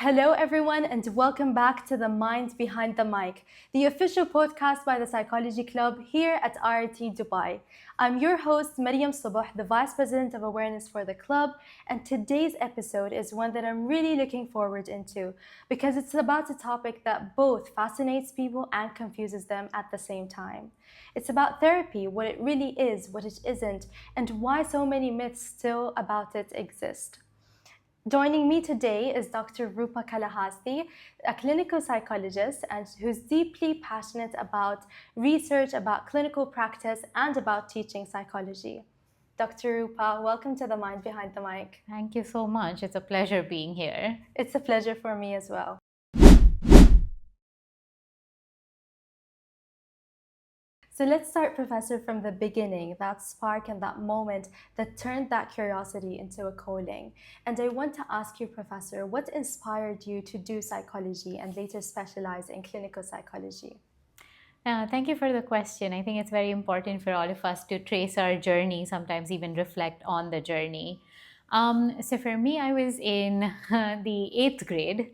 Hello, everyone, and welcome back to The Mind Behind the Mic, the official podcast by the Psychology Club here at RT Dubai. I'm your host, Mariyam Suboh, the Vice President of Awareness for the club, and today's episode is one that I'm really looking forward into because it's about a topic that both fascinates people and confuses them at the same time. It's about therapy, what it really is, what it isn't, and why so many myths still about it exist. Joining me today is Dr. Rupa Kalahasthi, a clinical psychologist and who's deeply passionate about research, about clinical practice, and about teaching psychology. Dr. Rupa, welcome to The Mind Behind the Mic. Thank you so much. It's a pleasure being here. It's a pleasure for me as well. So let's start, Professor, from the beginning, that spark and that moment that turned that curiosity into a calling. And I want to ask you, Professor, what inspired you to do psychology and later specialize in clinical psychology? Thank you for the question. I think it's very important for all of us to trace our journey, sometimes even reflect on the journey. So for me, I was in the 8th grade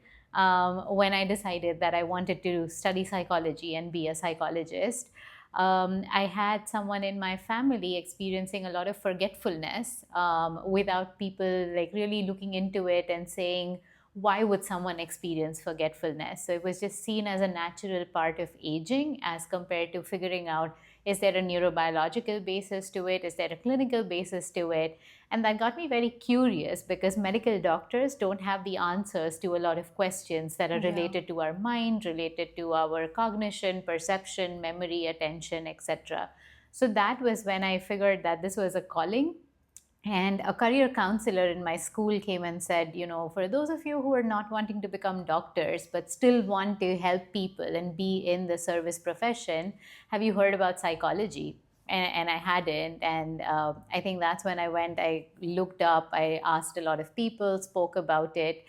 when I decided that I wanted to study psychology and be a psychologist. I had someone in my family experiencing a lot of forgetfulness without people like really looking into it and saying, why would someone experience forgetfulness? So it was just seen as a natural part of aging as compared to figuring out, is there a neurobiological basis to it? Is there a clinical basis to it? And that got me very curious because medical doctors don't have the answers to a lot of questions that are related to our mind, related to our cognition, perception, memory, attention, etc. So that was when I figured that this was a calling. And a career counselor in my school came and said, for those of you who are not wanting to become doctors, but still want to help people and be in the service profession, have you heard about psychology? And I hadn't. And I think that's when I looked up, I asked a lot of people, spoke about it.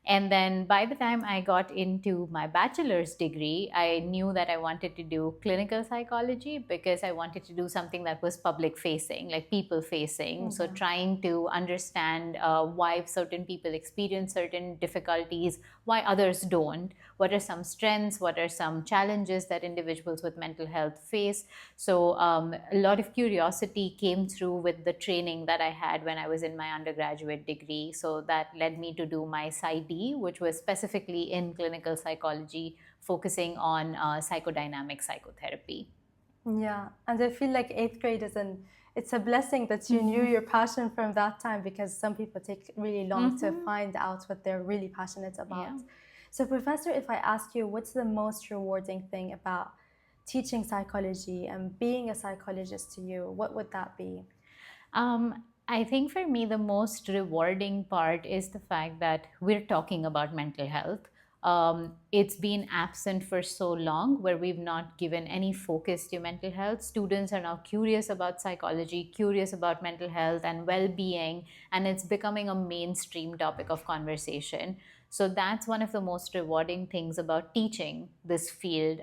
And then by the time I got into my bachelor's degree, I knew that I wanted to do clinical psychology because I wanted to do something that was public facing, like people facing. Mm-hmm. So trying to understand why certain people experience certain difficulties, why others don't, what are some strengths, what are some challenges that individuals with mental health face. So a lot of curiosity came through with the training that I had when I was in my undergraduate degree. So that led me to do my PsyD, which was specifically in clinical psychology, focusing on psychodynamic psychotherapy. Yeah, and I feel like 8th grade it's a blessing that you knew your passion from that time because some people take really long to find out what they're really passionate about. Yeah. So, Professor, if I ask you, what's the most rewarding thing about teaching psychology and being a psychologist to you, what would that be? I think for me, the most rewarding part is the fact that we're talking about mental health. It's been absent for so long where we've not given any focus to mental health. Students are now curious about psychology, curious about mental health and well-being, and it's becoming a mainstream topic of conversation. So that's one of the most rewarding things about teaching this field,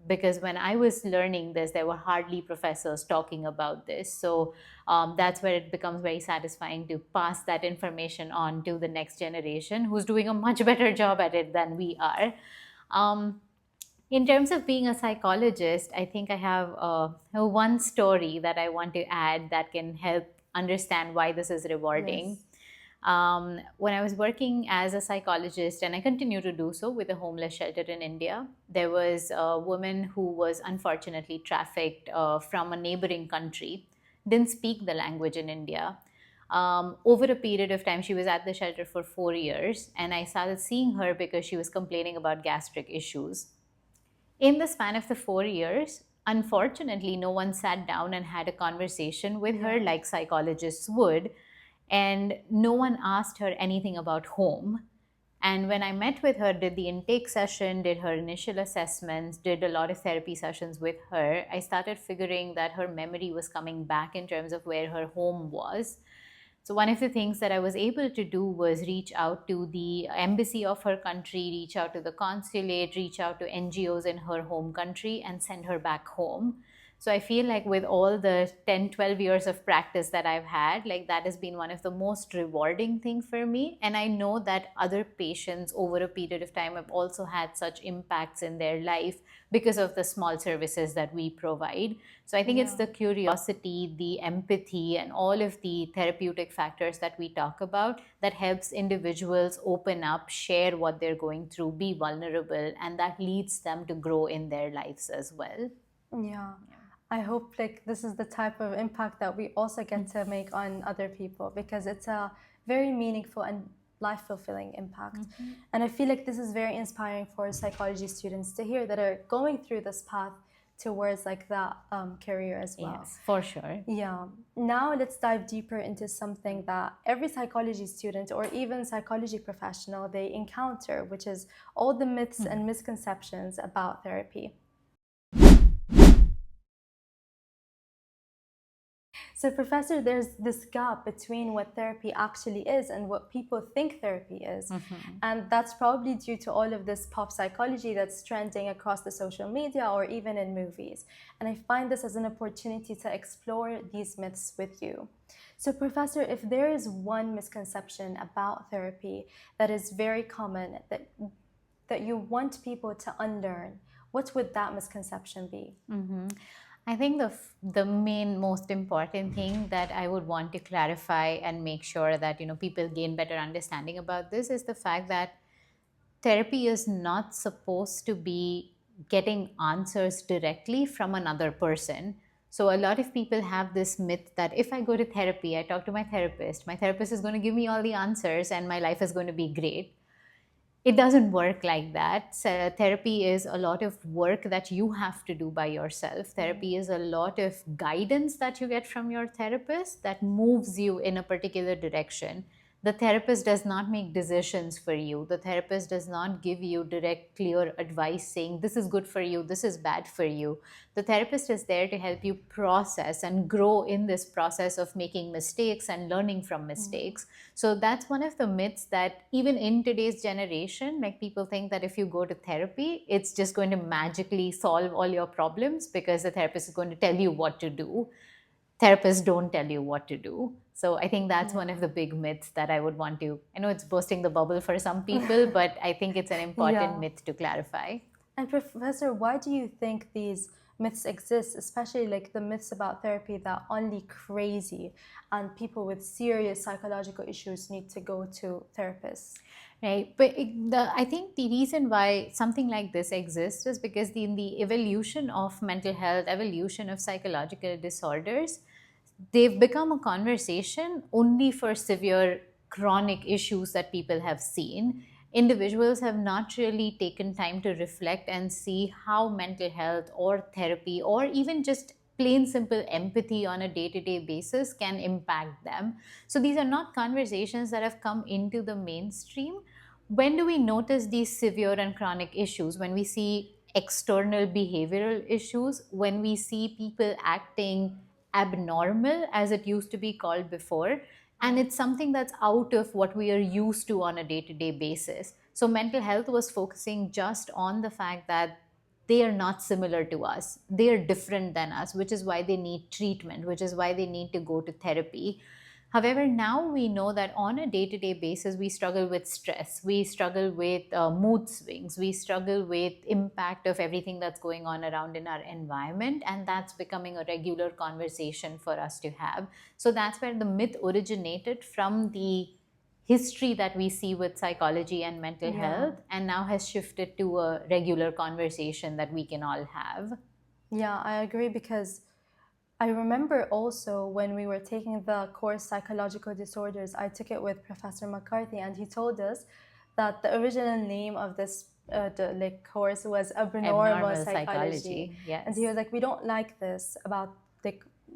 because when I was learning this, there were hardly professors talking about this. So that's where it becomes very satisfying to pass that information on to the next generation who's doing a much better job at it than we are. In terms of being a psychologist, I think I have one story that I want to add that can help understand why this is rewarding. Yes. When I was working as a psychologist, and I continue to do so with a homeless shelter in India, there was a woman who was unfortunately trafficked from a neighboring country, didn't speak the language in India. Over a period of time, she was at the shelter for 4 years, and I started seeing her because she was complaining about gastric issues. In the span of the 4 years, unfortunately, no one sat down and had a conversation with her like psychologists would. And no one asked her anything about home. And when I met with her, did the intake session, did her initial assessments, did a lot of therapy sessions with her, I started figuring that her memory was coming back in terms of where her home was. So one of the things that I was able to do was reach out to the embassy of her country, reach out to the consulate, reach out to NGOs in her home country and send her back home. So I feel like with all the 10, 12 years of practice that I've had, like that has been one of the most rewarding thing for me. And I know that other patients over a period of time have also had such impacts in their life because of the small services that we provide. So I think it's the curiosity, the empathy, and all of the therapeutic factors that we talk about that helps individuals open up, share what they're going through, be vulnerable, and that leads them to grow in their lives as well. Yeah. I hope like this is the type of impact that we also get to make on other people, because it's a very meaningful and life fulfilling impact. And I feel like this is very inspiring for psychology students to hear that are going through this path towards like that career as well. Yes, for sure. Yeah. Now let's dive deeper into something that every psychology student or even psychology professional they encounter, which is all the myths and misconceptions about therapy. So, Professor, there's this gap between what therapy actually is and what people think therapy is. And that's probably due to all of this pop psychology that's trending across the social media or even in movies. And I find this as an opportunity to explore these myths with you. So, Professor, if there is one misconception about therapy that is very common, that you want people to unlearn, what would that misconception be? I think the main most important thing that I would want to clarify and make sure that people gain better understanding about this is the fact that therapy is not supposed to be getting answers directly from another person. So a lot of people have this myth that if I go to therapy, I talk to my therapist is going to give me all the answers and my life is going to be great. It doesn't work like that. So therapy is a lot of work that you have to do by yourself. Therapy is a lot of guidance that you get from your therapist that moves you in a particular direction. The therapist does not make decisions for you. The therapist does not give you direct, clear advice saying this is good for you, this is bad for you. The therapist is there to help you process and grow in this process of making mistakes and learning from mistakes. So that's one of the myths that even in today's generation, like people think that if you go to therapy, it's just going to magically solve all your problems because the therapist is going to tell you what to do. Therapists don't tell you what to do. So I think that's one of the big myths that I would want to, I know it's bursting the bubble for some people, but I think it's an important myth to clarify. And Professor, why do you think these myths exist, especially like the myths about therapy that only crazy and people with serious psychological issues need to go to therapists? Right, but I think the reason why something like this exists is because in the evolution of mental health, evolution of psychological disorders, they've become a conversation only for severe chronic issues that people have seen. Individuals have not really taken time to reflect and see how mental health or therapy or even just plain simple empathy on a day-to-day basis can impact them. So these are not conversations that have come into the mainstream. When do we notice these severe and chronic issues? When we see external behavioral issues, when we see people acting abnormal, as it used to be called before, and it's something that's out of what we are used to on a day-to-day basis. So mental health was focusing just on the fact that they are not similar to us, they are different than us, which is why they need treatment, which is why they need to go to therapy. However, now we know that on a day-to-day basis, we struggle with stress, we struggle with mood swings, we struggle with impact of everything that's going on around in our environment, and that's becoming a regular conversation for us to have. So that's where the myth originated from, the history that we see with psychology and mental health, and now has shifted to a regular conversation that we can all have. Yeah, I agree, because I remember also when we were taking the course Psychological Disorders, I took it with Professor McCarthy, and he told us that the original name of this course was Abnormal Psychology. Yes. And he was like, we don't like this about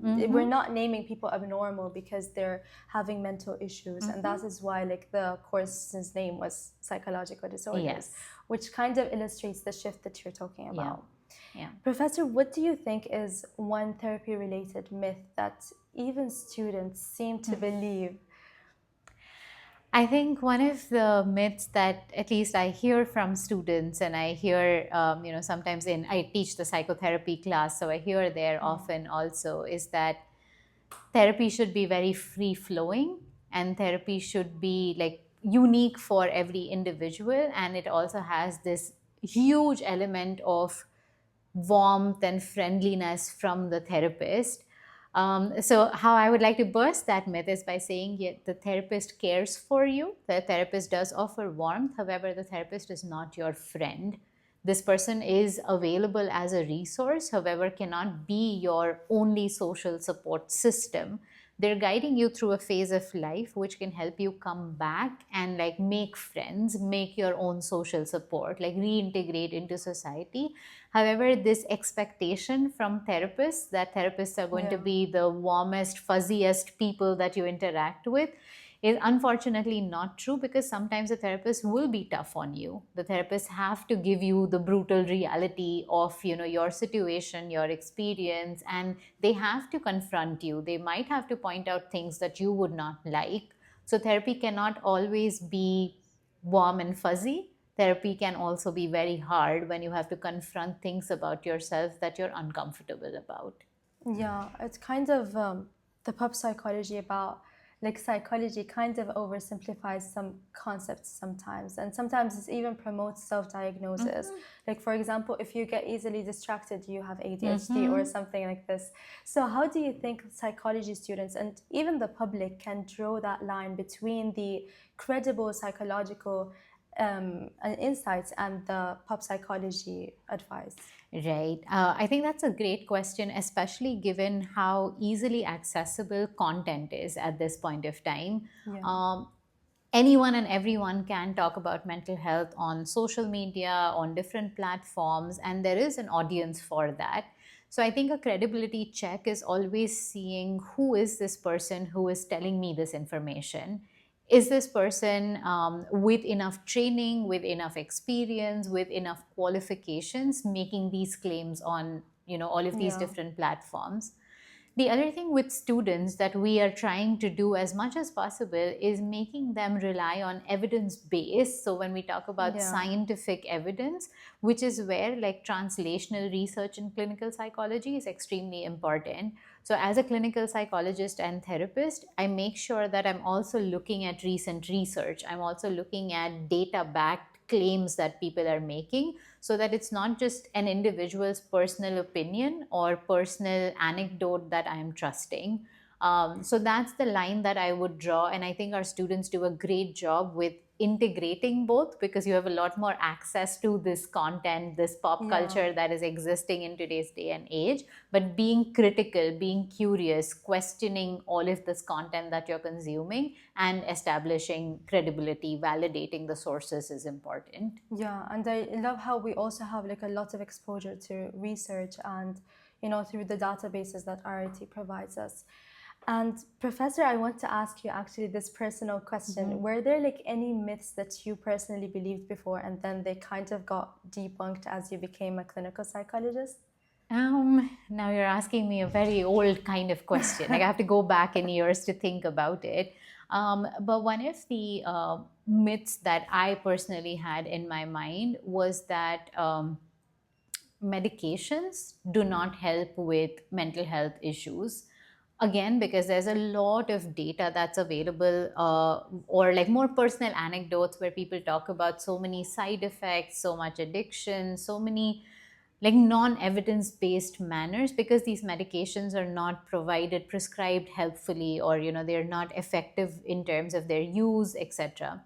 we're not naming people abnormal because they're having mental issues, and that is why the course's name was Psychological Disorders, which kind of illustrates the shift that you're talking about. Yeah. Professor, what do you think is one therapy-related myth that even students seem to believe? I think one of the myths that at least I hear from students, and I hear, sometimes I teach the psychotherapy class, so I hear there often also, is that therapy should be very free flowing, and therapy should be like unique for every individual, and it also has this huge element of warmth and friendliness from the therapist. So, how I would like to burst that myth is by saying, yeah, the therapist cares for you. The therapist does offer warmth. However, the therapist is not your friend. This person is available as a resource, however, cannot be your only social support system. They're guiding you through a phase of life which can help you come back and like make friends, make your own social support, like reintegrate into society. However, this expectation from therapists that therapists are going to be the warmest, fuzziest people that you interact with is unfortunately not true, because sometimes the therapist will be tough on you. The therapists have to give you the brutal reality of your situation, your experience, and they have to confront you. They might have to point out things that you would not like. So therapy cannot always be warm and fuzzy. Therapy can also be very hard when you have to confront things about yourself that you're uncomfortable about. Yeah, it's kind of the pop psychology about like psychology kind of oversimplifies some concepts sometimes, and sometimes it even promotes self-diagnosis. Like for example, if you get easily distracted, you have ADHD or something like this. So how do you think psychology students and even the public can draw that line between the credible psychological insights and the pop psychology advice? Right. I think that's a great question, especially given how easily accessible content is at this point of time. Yeah. Anyone and everyone can talk about mental health on social media, on different platforms, and there is an audience for that. So I think a credibility check is always seeing who is this person who is telling me this information. Is this person with enough training, with enough experience, with enough qualifications making these claims on all of these different platforms? The other thing with students that we are trying to do as much as possible is making them rely on evidence based. So when we talk about scientific evidence, which is where like translational research in clinical psychology is extremely important. So as a clinical psychologist and therapist, I make sure that I'm also looking at recent research. I'm also looking at data backed claims that people are making, so that it's not just an individual's personal opinion or personal anecdote that I am trusting. So that's the line that I would draw. And I think our students do a great job with integrating both, because you have a lot more access to this content, this pop culture that is existing in today's day and age. But being critical, being curious, questioning all of this content that you're consuming, and establishing credibility, validating the sources is important. Yeah, and I love how we also have like a lot of exposure to research and through the databases that RIT provides us. And Professor, I want to ask you actually this personal question. Were there like any myths that you personally believed before and then they kind of got debunked as you became a clinical psychologist? Now you're asking me a very old kind of question. Like I have to go back in years to think about it. But one of the myths that I personally had in my mind was that medications do not help with mental health issues. Again, because there's a lot of data that's available, or like more personal anecdotes where people talk about so many side effects, so much addiction, so many like non-evidence based manners, because these medications are not prescribed helpfully, or they're not effective in terms of their use, etc.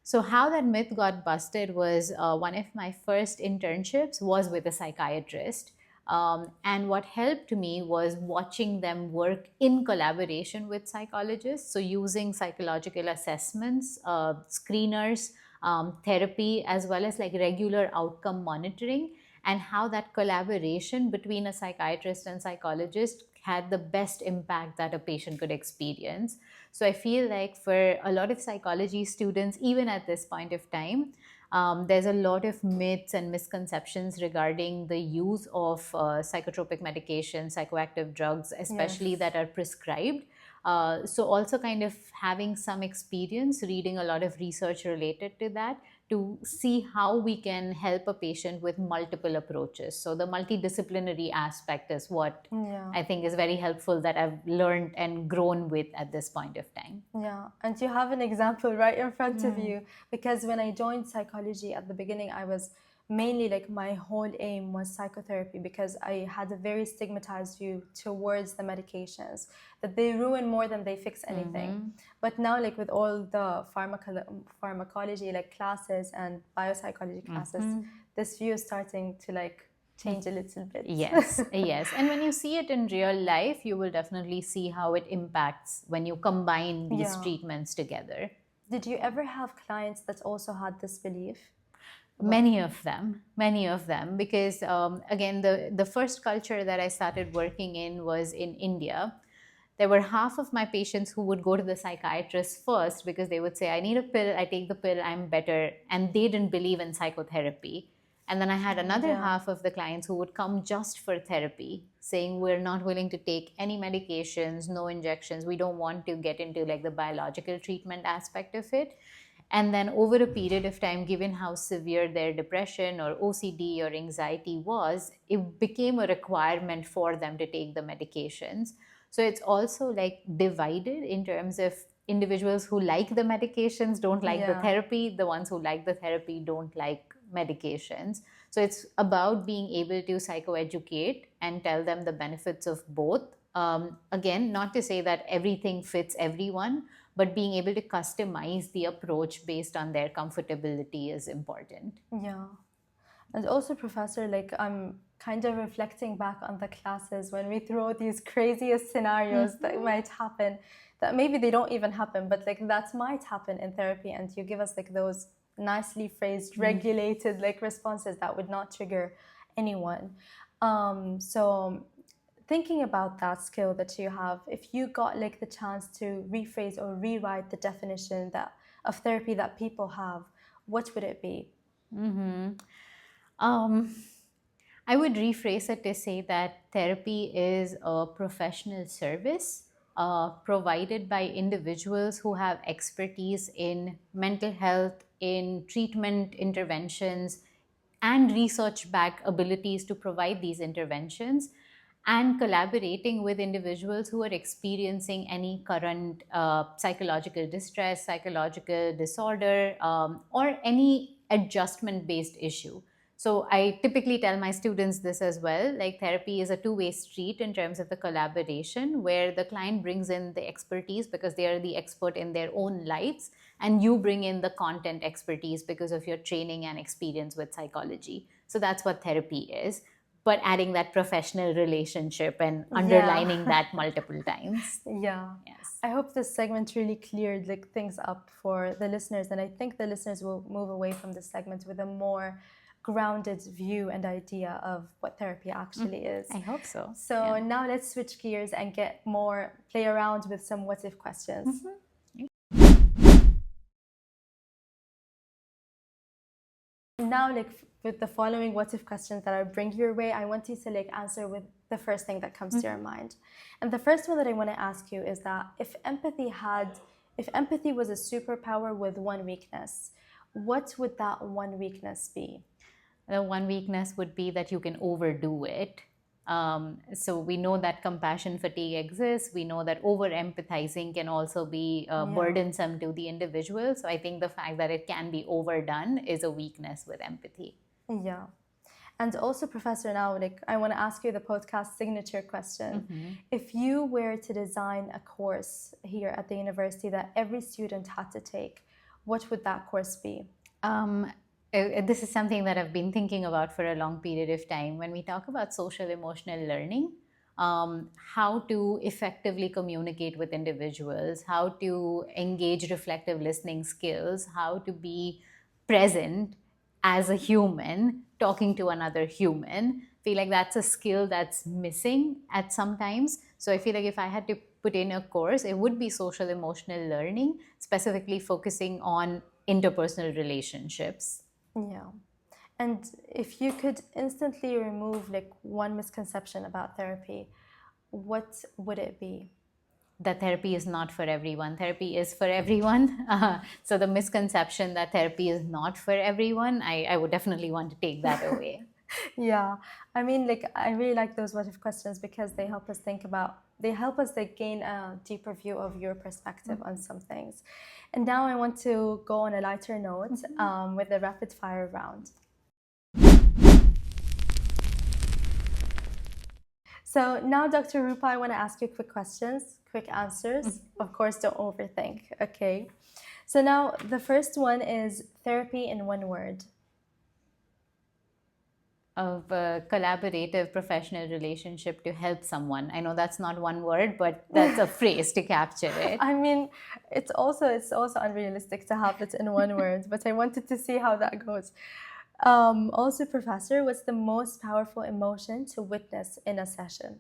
So how that myth got busted was, one of my first internships was with a psychiatrist. And what helped me was watching them work in collaboration with psychologists. So using psychological assessments, screeners, therapy, as well as like regular outcome monitoring, and how that collaboration between a psychiatrist and psychologist had the best impact that a patient could experience. So I feel like for a lot of psychology students, even at this point of time, there's a lot of myths and misconceptions regarding the use of psychotropic medications, psychoactive drugs, especially that are prescribed. So also kind of having some experience, reading a lot of research related to that, to see how we can help a patient with multiple approaches. So the multidisciplinary aspect is what Yeah. I think is very helpful, that I've learned and grown with at this point of time. Yeah, and you have an example right in front of you, because when I joined psychology at the beginning, I was mainly like, my whole aim was psychotherapy, because I had a very stigmatized view towards the medications, that they ruin more than they fix anything. But now, like, with all the pharmacology like classes and biopsychology classes, this view is starting to like change a little bit. Yes, yes. And when you see it in real life, you will definitely see how it impacts when you combine these Yeah. treatments together. Did you ever have clients that also had this belief? Many of them, because again, the first culture that I started working in was in India. There were half of my patients who would go to the psychiatrist first because they would say, I need a pill, I take the pill, I'm better. And they didn't believe in psychotherapy. And then I had another half of the clients who would come just for therapy, saying, we're not willing to take any medications, no injections. We don't want to get into like the biological treatment aspect of it. And then over a period of time, given how severe their depression or OCD or anxiety was, it became a requirement for them to take the medications. So it's also like divided in terms of individuals who like the medications don't like the therapy, the ones who like the therapy don't like medications. So it's about being able to psychoeducate and tell them the benefits of both. Again, not to say that everything fits everyone, but being able to customize the approach based on their comfortability is important. Yeah. And also, Professor, like, I'm kind of reflecting back on the classes when we throw these craziest scenarios that might happen, that maybe they don't even happen, but like that might happen in therapy, and you give us like those nicely phrased, regulated like responses that would not trigger anyone. So thinking about that skill that you have, if you got like the chance to rephrase or rewrite the definition that of therapy that people have, what would it be? I would rephrase it to say that therapy is a professional service provided by individuals who have expertise in mental health, in treatment interventions, and research backed abilities to provide these interventions, and collaborating with individuals who are experiencing any current psychological distress, psychological disorder, or any adjustment based issue. So I typically tell my students this as well, like therapy is a two-way street in terms of the collaboration, where the client brings in the expertise because they are the expert in their own lives, and you bring in the content expertise because of your training and experience with psychology. So that's what therapy is, but adding that professional relationship and underlining that multiple times. Yeah. Yes. I hope this segment really cleared like things up for the listeners, and I think the listeners will move away from this segment with a more grounded view and idea of what therapy actually is. I hope so. So now let's switch gears and play around with some what if questions. Now, like, with the following what if questions that I bring your way, I want you to like answer with the first thing that comes to your mind. And the first one that I want to ask you is that if empathy was a superpower with one weakness, what would that one weakness be? The one weakness would be that you can overdo it. So we know that compassion fatigue exists. We know that over empathizing can also be burdensome to the individual. So I think the fact that it can be overdone is a weakness with empathy. Yeah. And also, Professor, now, like, I want to ask you the podcast signature question. If you were to design a course here at the university that every student had to take, what would that course be? This is something that I've been thinking about for a long period of time. When we talk about social emotional learning, how to effectively communicate with individuals, how to engage reflective listening skills, how to be present as a human talking to another human. I feel like that's a skill that's missing at some times. So I feel like if I had to put in a course, it would be social emotional learning, specifically focusing on interpersonal relationships. Yeah. And if you could instantly remove like one misconception about therapy, what would it be? that therapy is not for everyone. Therapy is for everyone. So the misconception that therapy is not for everyone, I would definitely want to take that away. Yeah, I mean, like, I really like those what if questions because they help us they help us like gain a deeper view of your perspective on some things. And now I want to go on a lighter note with the rapid fire round. So now, Dr. Rupa, I want to ask you quick questions, quick answers. Of course, don't overthink, okay? So now the first one is therapy in one word. Of a collaborative professional relationship to help someone. I know that's not one word, but that's a phrase to capture it. I mean, it's also unrealistic to have it in one word, but I wanted to see how that goes. Also, Professor, what's the most powerful emotion to witness in a session?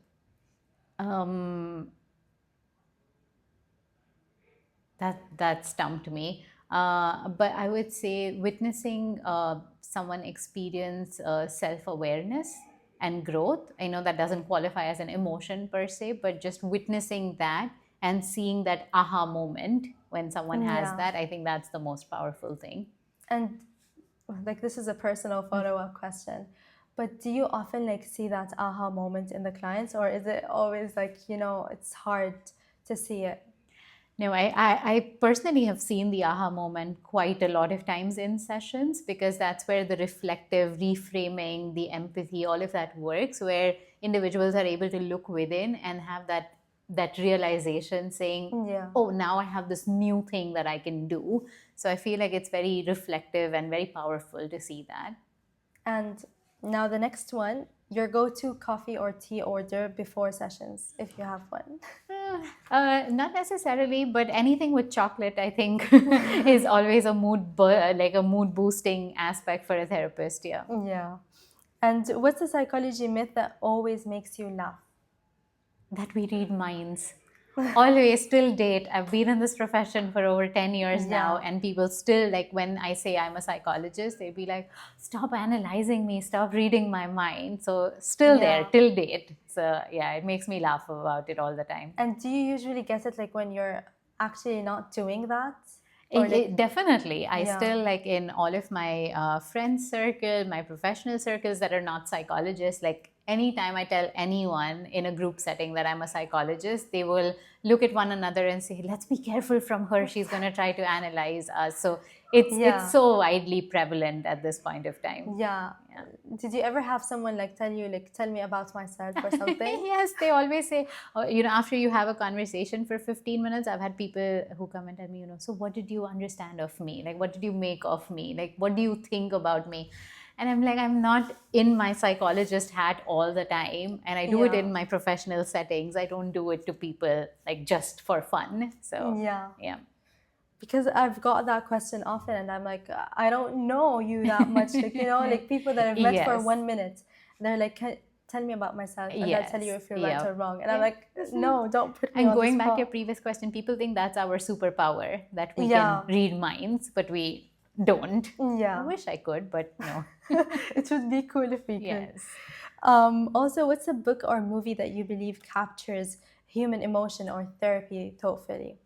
That stumped me. But I would say witnessing someone experience self-awareness and growth. I know that doesn't qualify as an emotion per se, but just witnessing that and seeing that aha moment when someone has Yeah. that, I think that's the most powerful thing. And like this is a personal follow-up question, but do you often like see that aha moment in the clients, or is it always like, it's hard to see it? No, I personally have seen the aha moment quite a lot of times in sessions because that's where the reflective reframing, the empathy, all of that works, where individuals are able to look within and have that realization saying, Yeah. oh, now I have this new thing that I can do. So I feel like it's very reflective and very powerful to see that. And now the next one, your go-to coffee or tea order before sessions, if you have one. Not necessarily, but anything with chocolate, I think, is always a like a mood boosting aspect for a therapist. Yeah. Yeah. And what's the psychology myth that always makes you laugh? That we read minds. Always, till date, I've been in this profession for over 10 years now, Yeah. and people still, like, when I say I'm a psychologist, they'd be like, stop analyzing me, stop reading my mind. So, still there, Yeah. till date. So, yeah, it makes me laugh about it all the time. And do you usually get it like when you're actually not doing that? Definitely. I Yeah. still, like, in all of my friends circle, my professional circles that are not psychologists, like anytime I tell anyone in a group setting that I'm a psychologist, they will look at one another and say, let's be careful from her, she's going to try to analyze us. So it's so widely prevalent at this point of time. Yeah. Did you ever have someone like tell you, like, tell me about myself or something? Yes, they always say, after you have a conversation for 15 minutes, I've had people who come and tell me, so what did you understand of me? Like, what did you make of me? Like, what do you think about me? And I'm like, I'm not in my psychologist hat all the time. And I do it in my professional settings. I don't do it to people like just for fun. So, yeah. Because I've got that question often, and I'm like, I don't know you that much. Like, like people that I've met for 1 minute, they're like, tell me about myself, and I'll tell you if you're right or wrong. And I'm like, no, don't put me on the spot. And going back to your previous question, people think that's our superpower, that we can read minds, but we don't. Yeah. I wish I could, but no. It would be cool if we could. Yes. Also, what's a book or movie that you believe captures human emotion or therapy thoughtfully?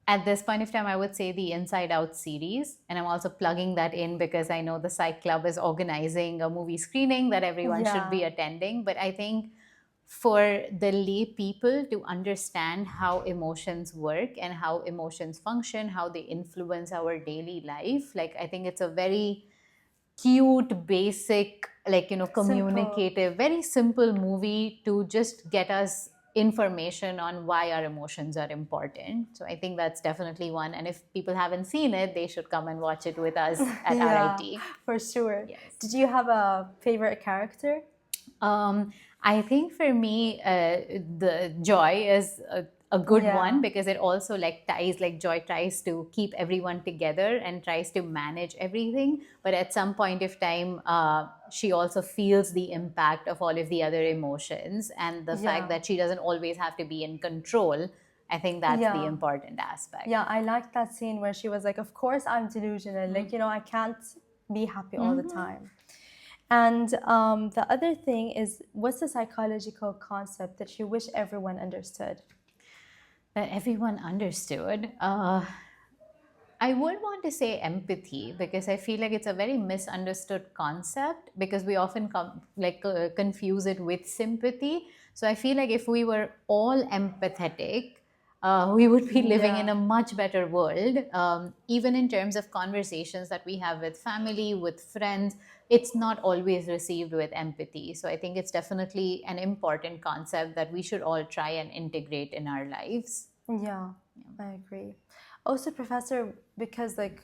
At this point of time, I would say the Inside Out series. And I'm also plugging that in because I know the Psych Club is organizing a movie screening that everyone should be attending. But I think for the lay people to understand how emotions work and how emotions function, how they influence our daily life, like, I think it's a very cute, basic, like, communicative, very simple movie to just get us information on why our emotions are important. So I think that's definitely one. And if people haven't seen it, they should come and watch it with us at RIT. For sure. Yes. Did you have a favorite character? I think for me, the Joy is a good one because it also Joy tries to keep everyone together and tries to manage everything. But at some point of time, she also feels the impact of all of the other emotions and the fact that she doesn't always have to be in control. I think that's the important aspect. Yeah, I liked that scene where she was like, of course I'm delusional. Like, I can't be happy all the time. And the other thing is, what's the psychological concept that you wish everyone understood? That everyone understood. I would want to say empathy because I feel like it's a very misunderstood concept because we often confuse it with sympathy. So I feel like if we were all empathetic, we would be living in Yeah. a much better world. Even in terms of conversations that we have with family, with friends, it's not always received with empathy. So I think it's definitely an important concept that we should all try and integrate in our lives. Yeah, I agree. Also, Professor, because like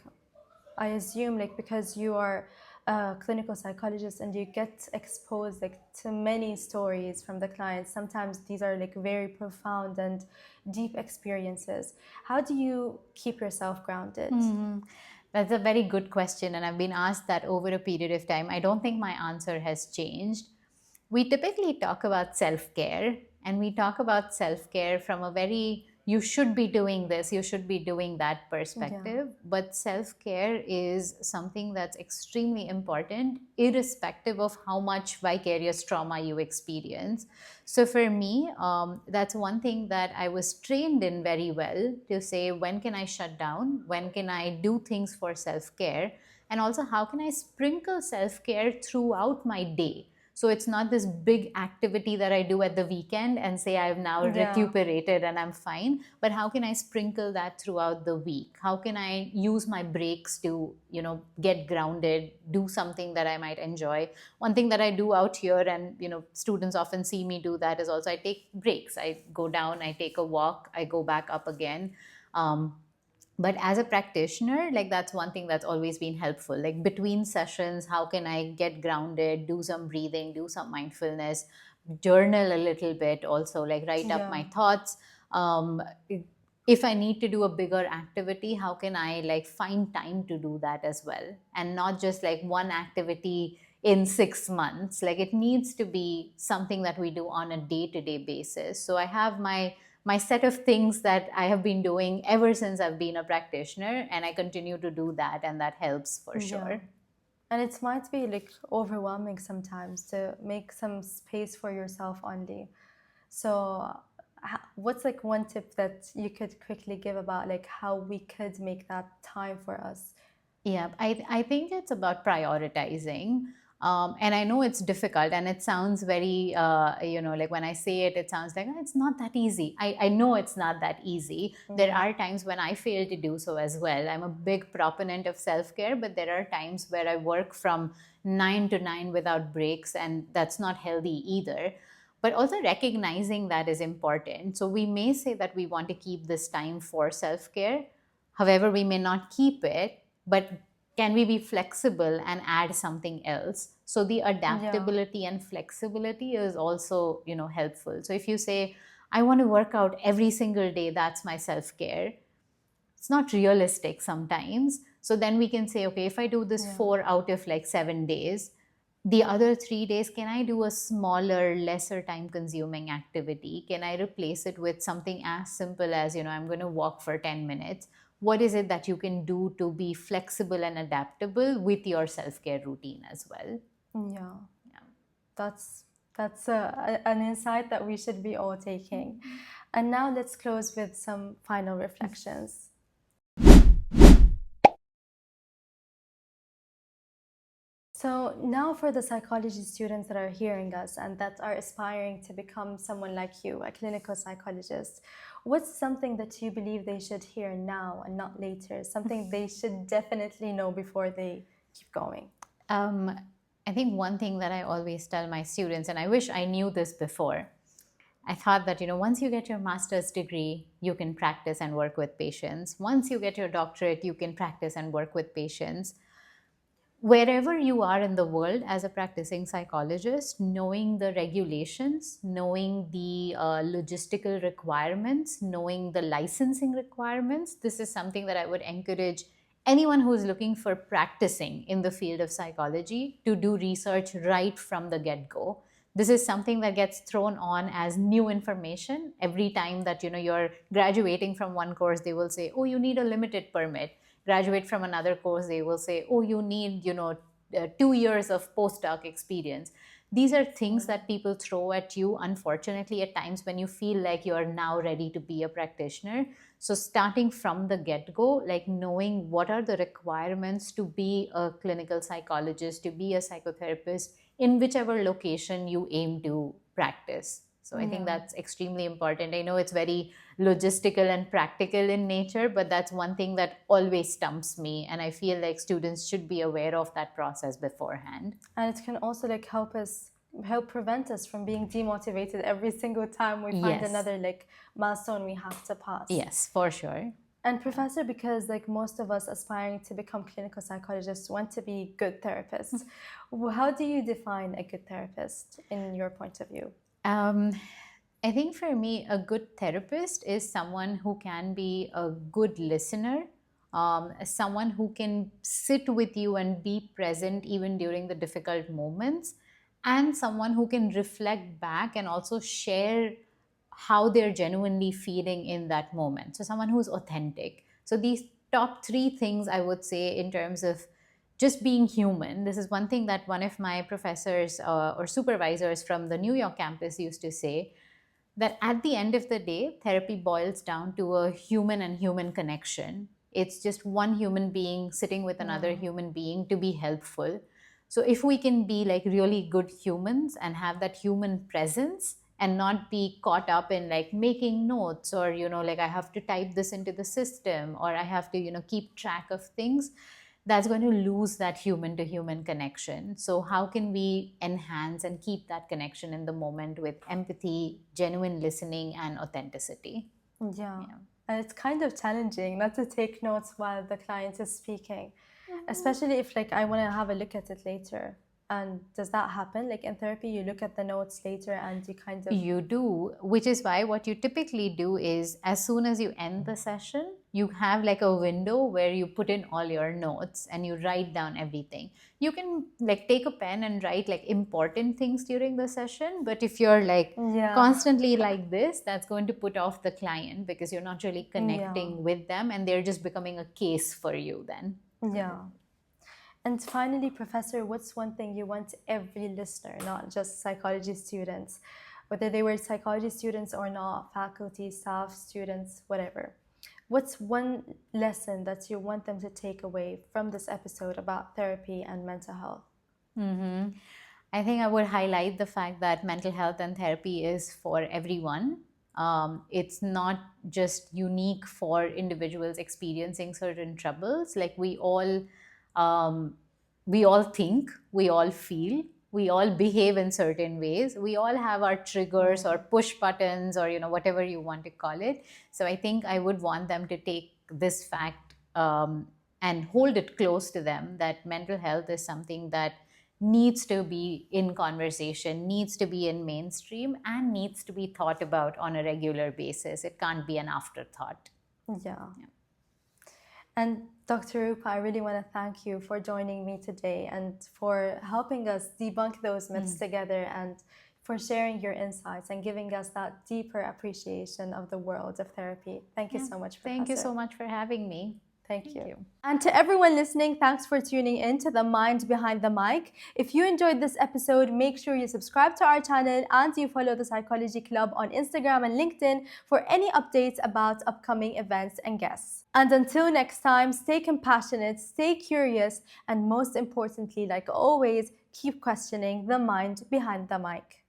I assume like because you are a clinical psychologist and you get exposed like to many stories from the clients, sometimes these are like very profound and deep experiences. How do you keep yourself grounded? That's a very good question, and I've been asked that over a period of time. I don't think my answer has changed. We typically talk about self care, and we talk about self care from a very you should be doing this, you should be doing that Yeah, perspective. But self care is something that's extremely important, irrespective of how much vicarious trauma you experience. So, for me, that's one thing that I was trained in very well to say when can I shut down, when can I do things for self care, and also how can I sprinkle self care throughout my day. So it's not this big activity that I do at the weekend and say I've now yeah, recuperated and I'm fine. But how can I sprinkle that throughout the week? How can I use my breaks to, get grounded, do something that I might enjoy? One thing that I do out here, and students often see me do that, is also I take breaks. I go down, I take a walk, I go back up again. But as a practitioner, like that's one thing that's always been helpful, like between sessions, how can I get grounded, do some breathing, do some mindfulness, journal a little bit, also like write up yeah, my thoughts. um, if I need to do a bigger activity, how can I like find time to do that as well, and not just like one activity in 6 months. Like it needs to be something that we do on a day-to-day basis. So I have my set of things that I have been doing ever since I've been a practitioner, and I continue to do that, and that helps for yeah. sure. And it might be like overwhelming sometimes to make some space for yourself only. So, what's like one tip that you could quickly give about like how we could make that time for us? Yeah, I think it's about prioritizing. And I know it's difficult and it sounds very, like when I say it, it sounds like, "Oh, it's not that easy." I know it's not that easy. There Yeah, are times when I fail to do so as well. I'm a big proponent of self care, but there are times where I work from 9 to 9 without breaks, and that's not healthy either. But also recognizing that is important. So we may say that we want to keep this time for self care. However, we may not keep it, but can we be flexible and add something else? So the yeah, adaptability and flexibility is also, helpful. So if you say, I want to work out every single day, that's my self-care, it's not realistic sometimes. So then we can say, okay, if I do this yeah, 4 out of like 7 days, the other 3 days, can I do a smaller, lesser time consuming activity? Can I replace it with something as simple as, I'm going to walk for 10 minutes? What is it that you can do to be flexible and adaptable with your self care routine as well? yeah. Yeah. That's an insight that we should be all taking. And now let's close with some final reflections. So now for the psychology students that are hearing us and that are aspiring to become someone like you, a clinical psychologist, what's something that you believe they should hear now and not later? Something they should definitely know before they keep going? Um, I think one thing that I always tell my students, and I wish I knew this before, I thought that, once you get your master's degree, you can practice and work with patients. Once you get your doctorate, you can practice and work with patients. Wherever you are in the world as a practicing psychologist, knowing the regulations, knowing the logistical requirements, knowing the licensing requirements, this is something that I would encourage anyone who is looking for practicing in the field of psychology to do research right from the get-go. This is something that gets thrown on as new information every time that you're graduating from one course. They will say, oh, you need a limited permit. Graduate from another course, they will say, oh, you need 2 years of postdoc experience. These are things that people throw at you, unfortunately, at times when you feel like you are now ready to be a practitioner. So starting from the get-go, like knowing what are the requirements to be a clinical psychologist, to be a psychotherapist in whichever location you aim to practice. So I think that's extremely important. I know it's very logistical and practical in nature, but that's one thing that always stumps me. And I feel like students should be aware of that process beforehand. And it can also like help prevent us from being demotivated every single time we find another like milestone we have to pass. Yes, for sure. And Professor, because like most of us aspiring to become clinical psychologists want to be good therapists, how do you define a good therapist in your point of view? I think for me, a good therapist is someone who can be a good listener, someone who can sit with you and be present even during the difficult moments, and someone who can reflect back and also share how they're genuinely feeling in that moment. So someone who's authentic. So these top three things I would say in terms of just being human. This is one thing that one of my professors or supervisors from the New York campus used to say, that at the end of the day, therapy boils down to a human and human connection. It's just one human being sitting with another human being to be helpful. So if we can be like really good humans and have that human presence and not be caught up in like making notes or, like I have to type this into the system or I have to, keep track of things, that's going to lose that human to human connection. So how can we enhance and keep that connection in the moment with empathy, genuine listening, and authenticity? Yeah. And it's kind of challenging not to take notes while the client is speaking, especially if like I want to have a look at it later. And does that happen? Like in therapy, you look at the notes later and you kind of... You do, which is why what you typically do is as soon as you end the session, you have like a window where you put in all your notes and you write down everything. You can like take a pen and write like important things during the session, but if you're like constantly like this, that's going to put off the client because you're not really connecting with them and they're just becoming a case for you then. Yeah. And finally, Professor, what's one thing you want every listener, not just psychology students, whether they were psychology students or not, faculty, staff, students, whatever. What's one lesson that you want them to take away from this episode about therapy and mental health? I think I would highlight the fact that mental health and therapy is for everyone. It's not just unique for individuals experiencing certain troubles. Like we all think, we all feel, we all behave in certain ways. We all have our triggers or push buttons or whatever you want to call it. So I think I would want them to take this fact and hold it close to them, that mental health is something that needs to be in conversation, needs to be in mainstream, and needs to be thought about on a regular basis. It can't be an afterthought. Yeah. And Dr. Rupa, I really want to thank you for joining me today and for helping us debunk those myths together and for sharing your insights and giving us that deeper appreciation of the world of therapy. Thank you so much, Professor. Thank you so much for having me. Thank you. And to everyone listening, thanks for tuning in to The Mind Behind the Mic. If you enjoyed this episode, make sure you subscribe to our channel and you follow the Psychology Club on Instagram and LinkedIn for any updates about upcoming events and guests. And until next time, stay compassionate, stay curious, and most importantly, like always, keep questioning the mind behind the mic.